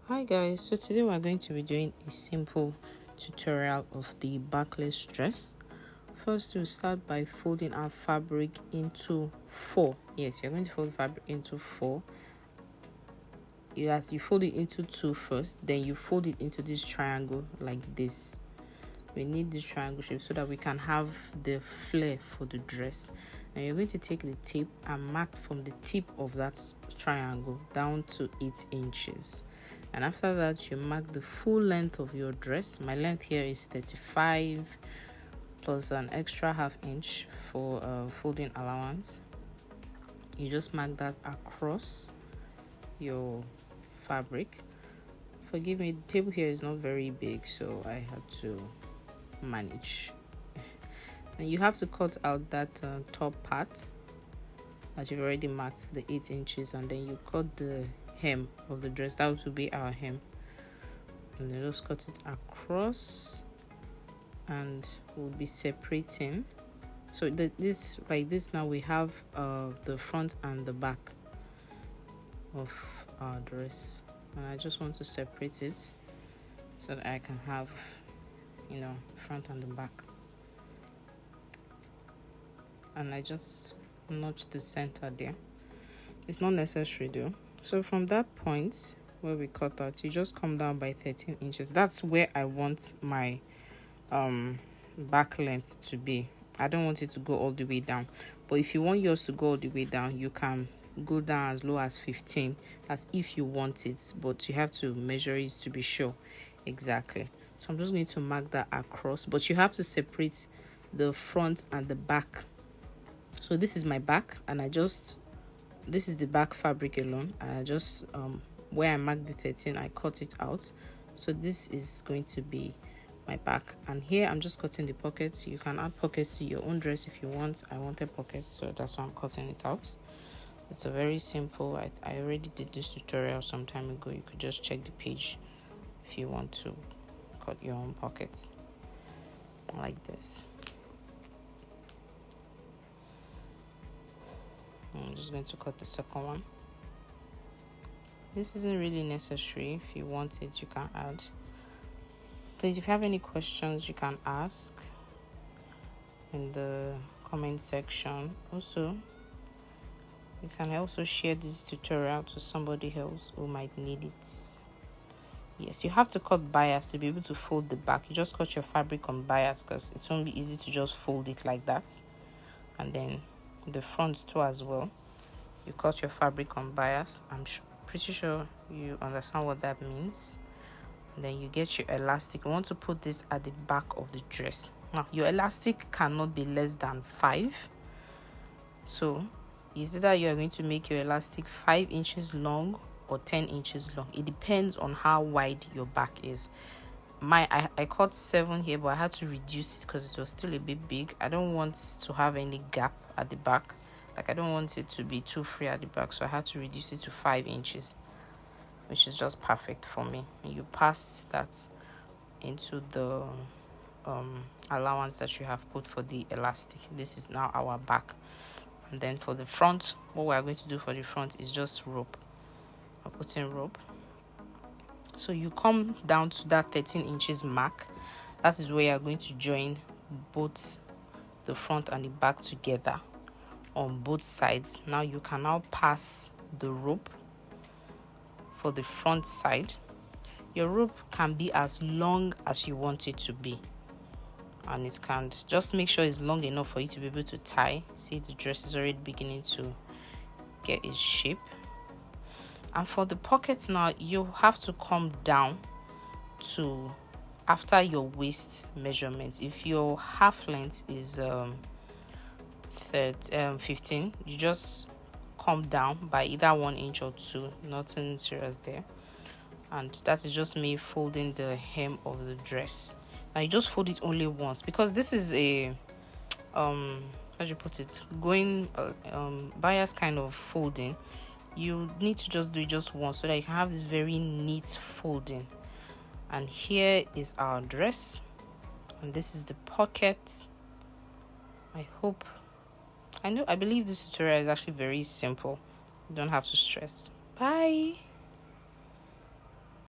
Hi guys, so today we're going to be doing a simple tutorial of the backless dress. First, we'll start by folding our fabric into 4. Yes, you're going to fold the fabric into 4. As you fold it into 2 first, then you fold it into this triangle like this. We need this triangle shape so that we can have the flare for the dress. Now you're going to take the tape and mark from the tip of that triangle down to 8 inches. And after that, you mark the full length of your dress. My length here is 35 plus an extra ½ inch for folding allowance. You just mark that across your fabric. Forgive me, the table here is not very big, so I had to manage. And you have to cut out that top part that you've already marked, the 8 inches, and then you cut the hem of the dress. That will be our hem, and then just cut it across, and we'll be separating. So this like this. Now we have the front and the back of our dress, and I just want to separate it so that I can have, front and the back. And I just notch the center there. It's not necessary though. So from that point where we cut out, you just come down by 13 inches. That's where I want my back length to be. I don't want it to go all the way down, but if you want yours to go all the way down, you can go down as low as 15. That's if you want it, but you have to measure it to be sure exactly. So I'm just going to mark that across, but you have to separate the front and the back. So this is my back, and this is the back fabric alone. I just where I marked the 13, I cut it out. So this is going to be my back, and here I'm just cutting the pockets. You can add pockets to your own dress if you want. I wanted pockets, so that's why I'm cutting it out. It's a very simple. I already did this tutorial some time ago. You could just check the page if you want to cut your own pockets like this. I'm just going to cut the second one. This isn't really necessary. If you want it, you can add. Please, if you have any questions, you can ask in the comment section. Also, you can also share this tutorial to somebody else who might need it. Yes, you have to cut bias to be able to fold the back. You just cut your fabric on bias because it won't be easy to just fold it like that. And then the front too as well. You cut your fabric on bias. I'm pretty sure you understand what that means. And then you get your elastic. You want to put this at the back of the dress. Now your elastic cannot be less than 5. So is either you are going to make your elastic 5 inches long or 10 inches long. It depends on how wide your back is. I cut 7 here, but I had to reduce it because it was still a bit big. I don't want to have any gap at the back. Like, I don't want it to be too free at the back, so I had to reduce it to 5 inches, which is just perfect for me. And you pass that into the allowance that you have put for the elastic. This is now our back. And then for the front, what we are going to do for the front is just rope. I'll put in rope. So you come down to that 13 inches mark. That is where you are going to join both the front and the back together on both sides. Now you can now pass the rope for the front side. Your rope can be as long as you want it to be, and it can just make sure it's long enough for you to be able to tie. See, the dress is already beginning to get its shape. And for the pockets now, you have to come down to after your waist measurement. If your half length is 15, you just come down by either 1 inch or 2. Nothing serious there. And that is just me folding the hem of the dress. Now you just fold it only once, because this is a how do you put it, going bias kind of folding. You need to just do it just once so that you can have this very neat folding. And here is our dress, and this is the pocket. I believe this tutorial is actually very simple. You don't have to stress. Bye.